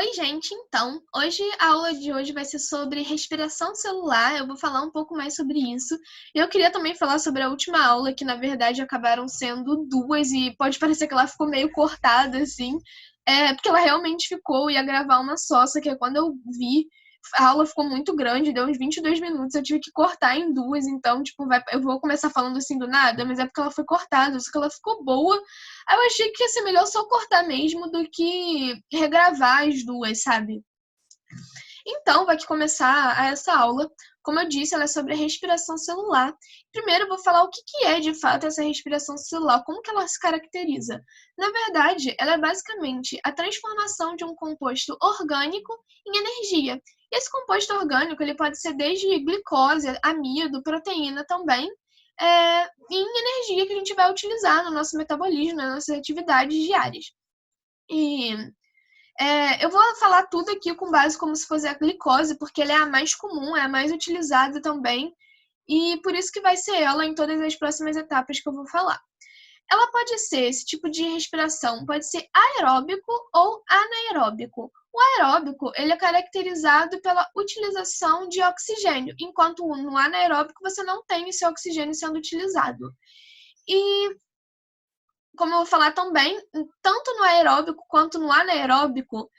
Oi, gente, então, a aula de hoje vai ser sobre respiração celular. Eu vou falar um pouco mais sobre isso. E eu queria também falar sobre a última aula, que na verdade acabaram sendo duas, e pode parecer que ela ficou meio cortada, assim, porque ela realmente ficou, ia gravar uma só que quando eu vi, a aula ficou muito grande, deu uns 22 minutos, eu tive que cortar em duas, então, tipo, eu vou começar falando assim do nada, mas é porque ela foi cortada, só que ela ficou boa. Aí eu achei que ia ser melhor só cortar mesmo do que regravar as duas, sabe? Então, vai que começar essa aula. Como eu disse, ela é sobre a respiração celular. Primeiro, eu vou falar o que é de fato essa respiração celular, como que ela se caracteriza. Na verdade, ela é basicamente a transformação de um composto orgânico em energia. E esse composto orgânico ele pode ser desde glicose, amido, proteína também, em energia que a gente vai utilizar no nosso metabolismo, nas nossas atividades diárias. E eu vou falar tudo aqui com base como se fosse a glicose, porque ela é a mais comum, é a mais utilizada também, e por isso que vai ser ela em todas as próximas etapas que eu vou falar. Ela pode ser, esse tipo de respiração, pode ser aeróbico ou anaeróbico. O aeróbico, ele é caracterizado pela utilização de oxigênio, enquanto no anaeróbico você não tem esse oxigênio sendo utilizado. E como eu vou falar também, tanto no aeróbico quanto no anaeróbico,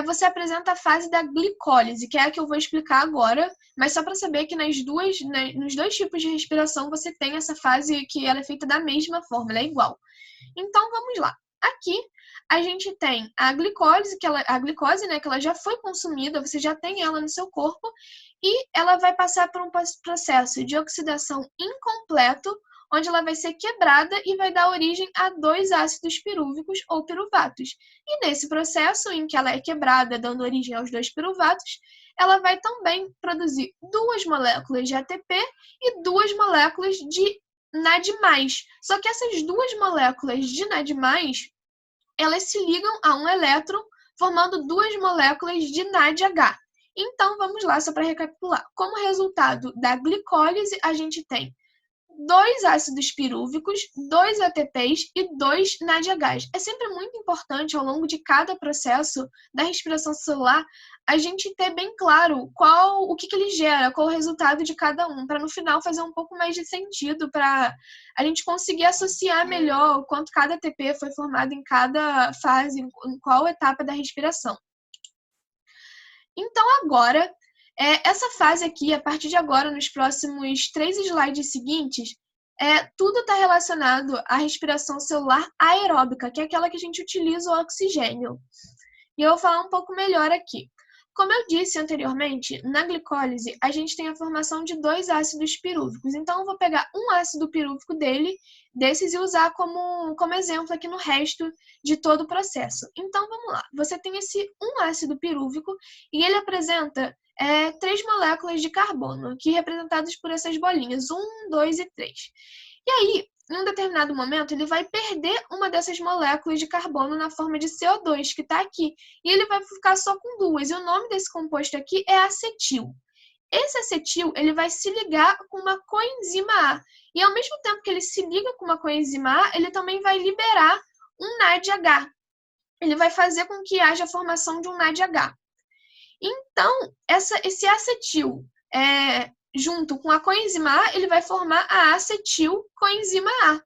você apresenta a fase da glicólise, que é a que eu vou explicar agora, mas só para saber que nos dois tipos de respiração você tem essa fase que ela é feita da mesma forma, ela é igual. Então vamos lá. Aqui a gente tem a glicólise, a glicose, né, que ela já foi consumida, você já tem ela no seu corpo, e ela vai passar por um processo de oxidação incompleto, onde ela vai ser quebrada e vai dar origem a dois ácidos pirúvicos ou piruvatos. E nesse processo em que ela é quebrada, dando origem aos dois piruvatos, ela vai também produzir duas moléculas de ATP e duas moléculas de NAD+. Só que essas duas moléculas de NAD+, elas se ligam a um elétron, formando duas moléculas de NADH. Então, vamos lá, só para recapitular. Como resultado da glicólise, a gente tem dois ácidos pirúvicos, dois ATPs e dois NADHs. É sempre muito importante, ao longo de cada processo da respiração celular, a gente ter bem claro o que ele gera, qual o resultado de cada um, para no final fazer um pouco mais de sentido, para a gente conseguir associar melhor o quanto cada ATP foi formado em cada fase, em qual etapa da respiração. Então, agora, essa fase aqui, a partir de agora, nos próximos 3 slides seguintes, tudo está relacionado à respiração celular aeróbica, que é aquela que a gente utiliza o oxigênio. E eu vou falar um pouco melhor aqui. Como eu disse anteriormente, na glicólise, a gente tem a formação de dois ácidos pirúvicos. Então, eu vou pegar um ácido pirúvico desses e usar como exemplo aqui no resto de todo o processo. Então, vamos lá. Você tem esse um ácido pirúvico e ele apresenta três moléculas de carbono, que representadas por essas bolinhas, 1, 2 e 3. E aí, em um determinado momento, ele vai perder uma dessas moléculas de carbono na forma de CO2, que está aqui. E ele vai ficar só com duas. E o nome desse composto aqui é acetil. Esse acetil ele vai se ligar com uma coenzima A. E ao mesmo tempo que ele se liga com uma coenzima A, ele também vai liberar um NADH. Ele vai fazer com que haja a formação de um NADH. Então, esse acetil, junto com a coenzima A, ele vai formar a acetilcoenzima A.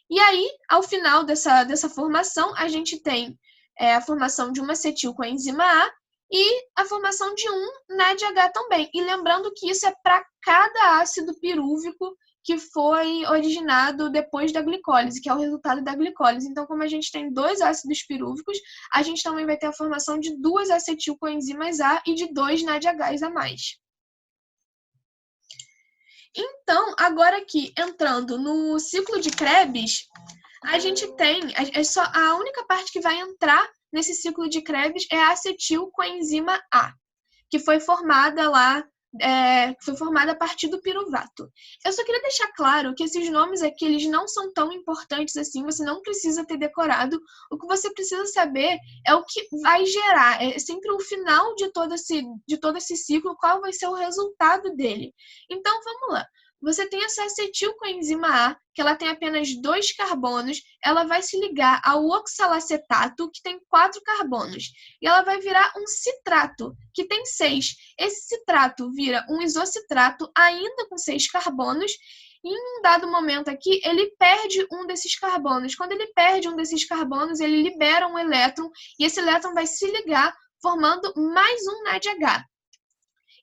E aí, ao final dessa formação, a gente tem a formação de uma acetilcoenzima A e a formação de um NADH também. E lembrando que isso é para cada ácido pirúvico que foi originado depois da glicólise, que é o resultado da glicólise. Então, como a gente tem dois ácidos pirúvicos, a gente também vai ter a formação de duas acetilcoenzimas A e de dois NADHs a mais. Então, agora aqui, entrando no ciclo de Krebs, a gente tem, a única parte que vai entrar nesse ciclo de Krebs é a acetilcoenzima A, que foi formada lá, foi formada a partir do piruvato. Eu só queria deixar claro que esses nomes aqui, eles não são tão importantes assim, você não precisa ter decorado. O que você precisa saber é o que vai gerar, é sempre o final de todo esse ciclo, qual vai ser o resultado dele. Então, vamos lá. você tem essa acetilcoenzima A, que ela tem apenas 2 carbonos, ela vai se ligar ao oxalacetato, que tem 4 carbonos, e ela vai virar um citrato, que tem 6. Esse citrato vira um isocitrato, ainda com 6 carbonos, e em um dado momento aqui, ele perde um desses carbonos. Quando ele perde um desses carbonos, ele libera um elétron, e esse elétron vai se ligar, formando mais um NADH.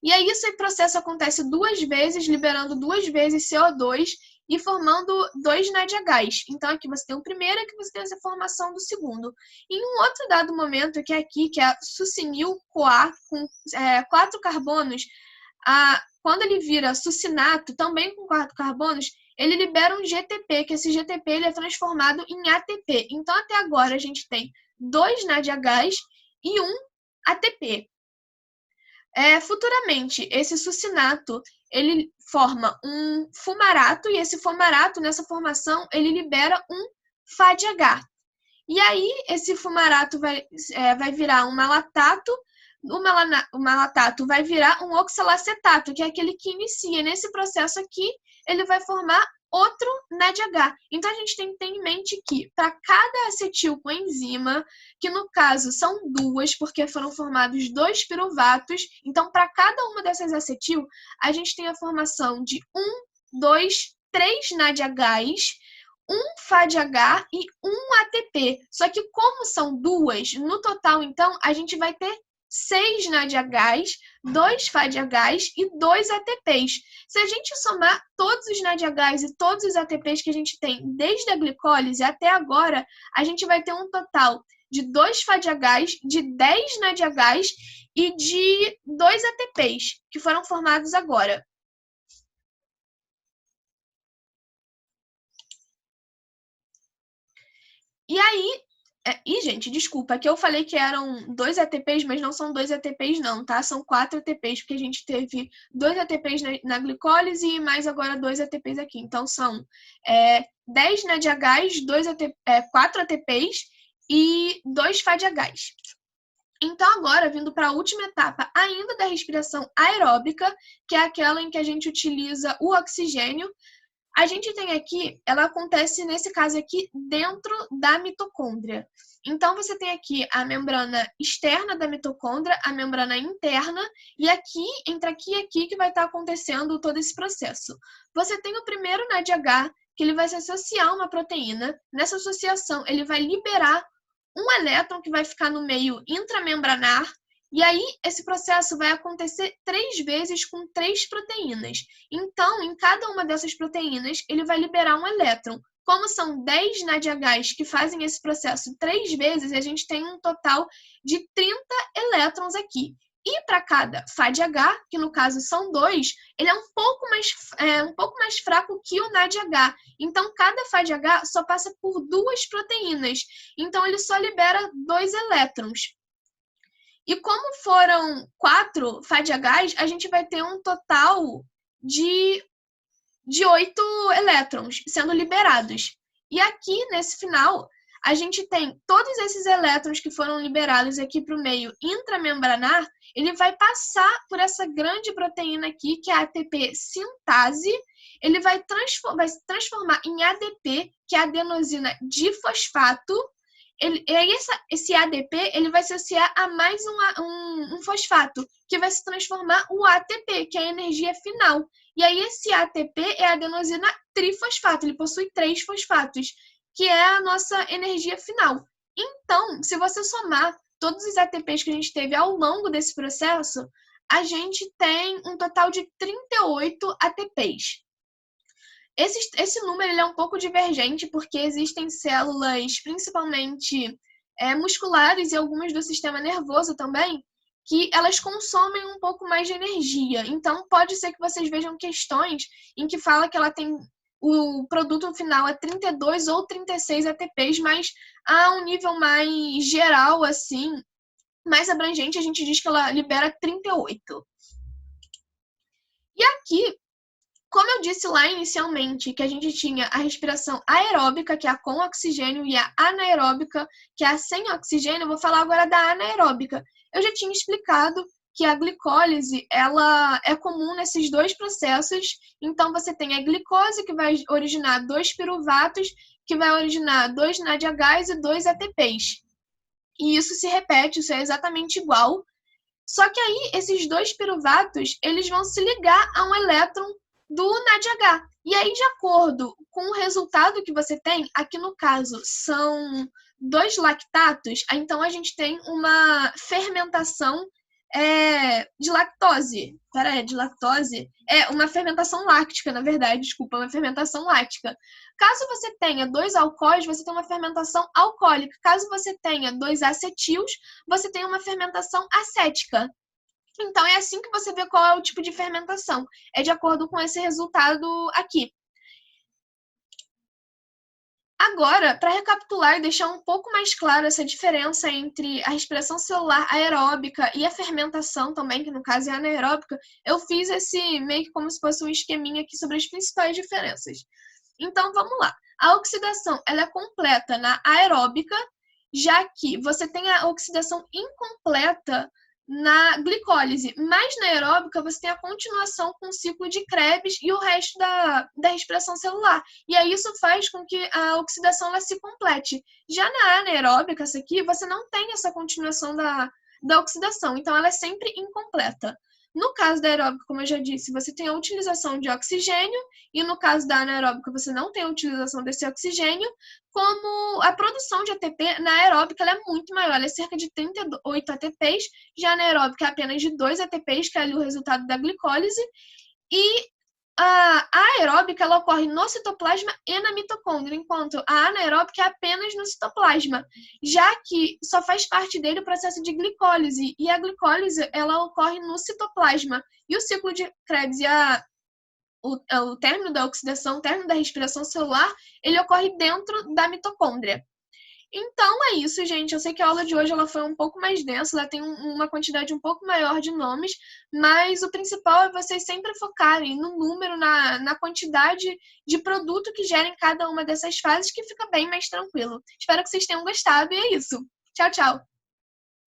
E aí esse processo acontece 2 vezes, liberando 2 vezes CO2 e formando 2 NADHs. Então aqui você tem o primeiro e aqui você tem essa formação do segundo. Em um outro dado momento, que é aqui, que é a succinil-CoA, com 4 carbonos, quando ele vira succinato, também com 4 carbonos, ele libera um GTP, que esse GTP ele é transformado em ATP. Então até agora a gente tem 2 NADHs e um ATP. Futuramente, esse succinato, ele forma um fumarato, e esse fumarato, nessa formação, ele libera um FADH. E aí, esse fumarato vai virar um malatato, o malatato vai virar um oxalacetato, que é aquele que inicia. Nesse processo aqui, ele vai formar outro NADH. Então, a gente tem que ter em mente que, para cada acetilcoenzima, que no caso são 2, porque foram formados 2 piruvatos, então, para cada uma dessas acetil, a gente tem a formação de 1, 2, 3 NADHs, um FADH e um ATP. Só que como são 2, no total, então, a gente vai ter 6 NADHs, 2 FADHs e 2 ATPs. Se a gente somar todos os NADHs e todos os ATPs que a gente tem desde a glicólise até agora, a gente vai ter um total de 2 FADHs, de 10 NADHs e de 2 ATPs, que foram formados agora. E aí, gente, desculpa, que eu falei que eram 2 ATPs, mas não são 2 ATPs não, tá? São 4 ATPs, porque a gente teve 2 ATPs na glicólise e mais agora 2 ATPs aqui. Então, são 10 NADHs, 4 ATPs e 2 FADHs. Então, agora, vindo para a última etapa ainda da respiração aeróbica, que é aquela em que a gente utiliza o oxigênio, a gente tem aqui, ela acontece nesse caso aqui dentro da mitocôndria. Então, você tem aqui a membrana externa da mitocôndria, a membrana interna, e aqui, entre aqui e aqui, que vai estar acontecendo todo esse processo. Você tem o primeiro NADH, que ele vai se associar a uma proteína. Nessa associação, ele vai liberar um elétron que vai ficar no meio intramembranar, e aí esse processo vai acontecer 3 vezes com 3 proteínas. Então, em cada uma dessas proteínas, ele vai liberar um elétron. Como são 10 NADHs que fazem esse processo 3 vezes, a gente tem um total de 30 elétrons aqui. E para cada FADH, que no caso são 2, ele é um pouco mais fraco que o NADH. Então, cada FADH só passa por 2 proteínas. Então, ele só libera 2 elétrons. E como foram 4 FADHs, a gente vai ter um total de 8 elétrons sendo liberados. E aqui, nesse final, a gente tem todos esses elétrons que foram liberados aqui para o meio intramembranar, ele vai passar por essa grande proteína aqui, que é a ATP sintase, ele vai transformar em ADP, que é a adenosina difosfato. Esse ADP ele vai se associar a mais um fosfato, que vai se transformar o ATP, que é a energia final. E aí esse ATP é a adenosina trifosfato, ele possui 3 fosfatos, que é a nossa energia final. Então, se você somar todos os ATPs que a gente teve ao longo desse processo, a gente tem um total de 38 ATPs. Esse número ele é um pouco divergente, porque existem células, principalmente musculares e algumas do sistema nervoso também, que elas consomem um pouco mais de energia. Então, pode ser que vocês vejam questões em que fala que ela tem o produto final é 32 ou 36 ATPs, mas a um nível mais geral, assim, mais abrangente, a gente diz que ela libera 38. E aqui, como eu disse lá inicialmente, que a gente tinha a respiração aeróbica, que é a com oxigênio, e a anaeróbica, que é a sem oxigênio, eu vou falar agora da anaeróbica. Eu já tinha explicado que a glicólise, ela é comum nesses dois processos. Então, você tem a glicose, que vai originar 2 piruvatos, que vai originar 2 NADH e 2 ATPs. E isso se repete, isso é exatamente igual. Só que aí, esses 2 piruvatos, eles vão se ligar a um elétron do NADH. E aí, de acordo com o resultado que você tem, aqui no caso são 2 lactatos, então a gente tem uma fermentação de lactose. Peraí, de lactose? É uma fermentação láctica, na verdade, desculpa, uma fermentação láctica. Caso você tenha 2 alcoóis, você tem uma fermentação alcoólica. Caso você tenha 2 acetilos, você tem uma fermentação acética. Então, é assim que você vê qual é o tipo de fermentação. É de acordo com esse resultado aqui. Agora, para recapitular e deixar um pouco mais claro essa diferença entre a respiração celular aeróbica e a fermentação também, que no caso é anaeróbica, eu fiz esse meio que como se fosse um esqueminha aqui sobre as principais diferenças. Então, vamos lá. A oxidação ela é completa na aeróbica, já que você tem a oxidação incompleta na glicólise, mas na aeróbica você tem a continuação com o ciclo de Krebs e o resto da respiração celular. E aí isso faz com que a oxidação ela se complete. Já na anaeróbica, essa aqui, você não tem essa continuação da oxidação, então ela é sempre incompleta. No caso da aeróbica, como eu já disse, você tem a utilização de oxigênio, e no caso da anaeróbica, você não tem a utilização desse oxigênio, como a produção de ATP na aeróbica ela é muito maior, ela é cerca de 38 ATPs, já na aeróbica é apenas de 2 ATPs, que é ali o resultado da glicólise, e a aeróbica ela ocorre no citoplasma e na mitocôndria, enquanto a anaeróbica é apenas no citoplasma, já que só faz parte dele o processo de glicólise, e a glicólise ela ocorre no citoplasma. E o ciclo de Krebs e o término da oxidação, o término da respiração celular, ele ocorre dentro da mitocôndria. Então é isso, gente. Eu sei que a aula de hoje ela foi um pouco mais densa, ela tem uma quantidade um pouco maior de nomes, mas o principal é vocês sempre focarem no número, na quantidade de produto que gera em cada uma dessas fases, que fica bem mais tranquilo. Espero que vocês tenham gostado e é isso. Tchau, tchau!